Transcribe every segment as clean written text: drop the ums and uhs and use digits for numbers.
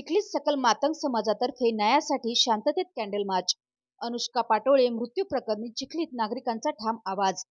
चिखली सकल मातंग समाजातर्फे न्यायासाठी शांततेत कॅन्डल मार्च। अनुष्का पाटोळे मृत्यू प्रकरणी चिखलीत नागरिकांचा ठाम आवाज।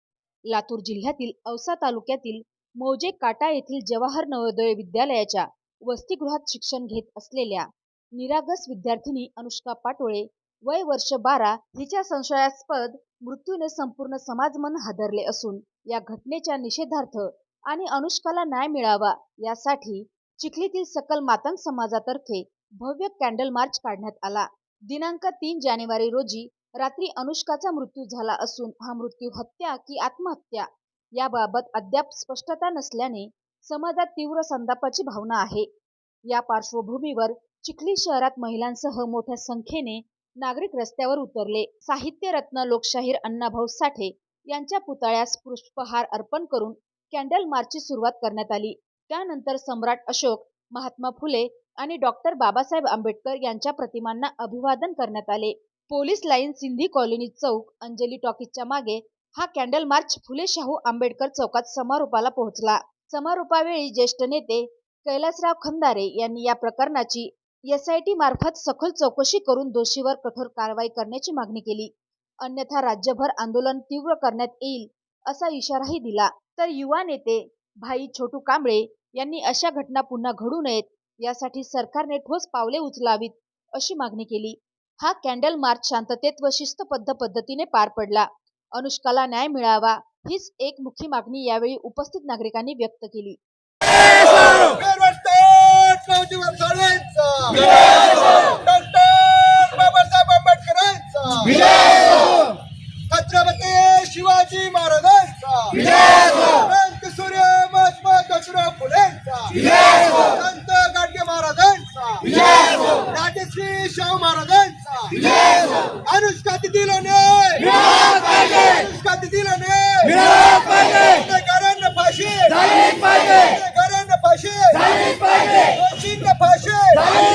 लातूर जिल्ह्यातील औसा तालुक्यातील मौजे काटा येथील जवाहर नवोदय विद्यालयाच्या वसतिगृहात शिक्षण घेत असलेल्या निरागस विद्यार्थिनी अनुष्का पाटोळे वय वर्ष 12 हिच्या संशयास्पद मृत्यूने संपूर्ण समाजमन हादरले असून या घटनेच्या निषेधार्थ आणि अनुष्काला न्याय मिळावा यासाठी चिखलीतील सकल मातंग समाजातर्फे भव्य कॅन्डल मार्च काढण्यात आला। दिनांक 3 जानेवारी रोजी रात्री अनुष्काचा मृत्यू झाला असून हा मृत्यू हत्या की आत्महत्या याबाबत अद्याप स्पष्टता नसल्याने समाजात तीव्र संतापाची भावना आहे। या पार्श्वभूमीवर चिखली शहरात महिलांसह मोठ्या संख्येने नागरिक रस्त्यावर उतरले। साहित्य रत्न लोकशाहीर अण्णाभाऊ साठे यांच्या पुतळ्यास पुष्पहार अर्पण करून कॅन्डल मार्चची सुरुवात करण्यात आली। त्यानंतर सम्राट अशोक, महात्मा फुले आणि डॉक्टर बाबासाहेब आंबेडकर यांच्या प्रतिमांना अभिवादन करण्यात आले। पोलीस लाईन, सिंधी कॉलनी चौक, अंजली टॉकीजच्या मागे हा कॅन्डल मार्च फुले शाहू आंबेडकर चौकात समारोपाला पोहोचला। समारोपावेळी ज्येष्ठ नेते कैलासराव खंदारे यांनी या प्रकरणाची SIT मार्फत सखोल चौकशी करून दोषीवर कठोर कारवाई करण्याची मागणी केली, अन्यथा राज्यभर आंदोलन तीव्र करण्यात येईल असा इशाराही दिला। तर युवा नेते भाई छोटू कांबळे यांनी अशा घटना पुन्हा घडू नयेत यासाठी सरकारने ठोस पावले उचलावीत अशी मागणी केली। हा कॅन्डल मार्च शांततेत व शिस्तबद्ध पद्धतीने पार पडला। अनुष्काला न्याय मिळावा हीच एक मुख्य मागणी यावेळी उपस्थित नागरिकांनी व्यक्त केली। छत्रपती शिवाजी महाराजांचा सूर्य महात्मा ज्योतिराव फुलेंचा संत गाडगे महाराजांचा राजश्री शाहू महाराजांचा अनुष्का तिथीला न्याय, अनुष्का तिथीला न्याय, गुन्हेगारांना फाशी, गुन्हेगारांना फाशी, दोषींना फाशी।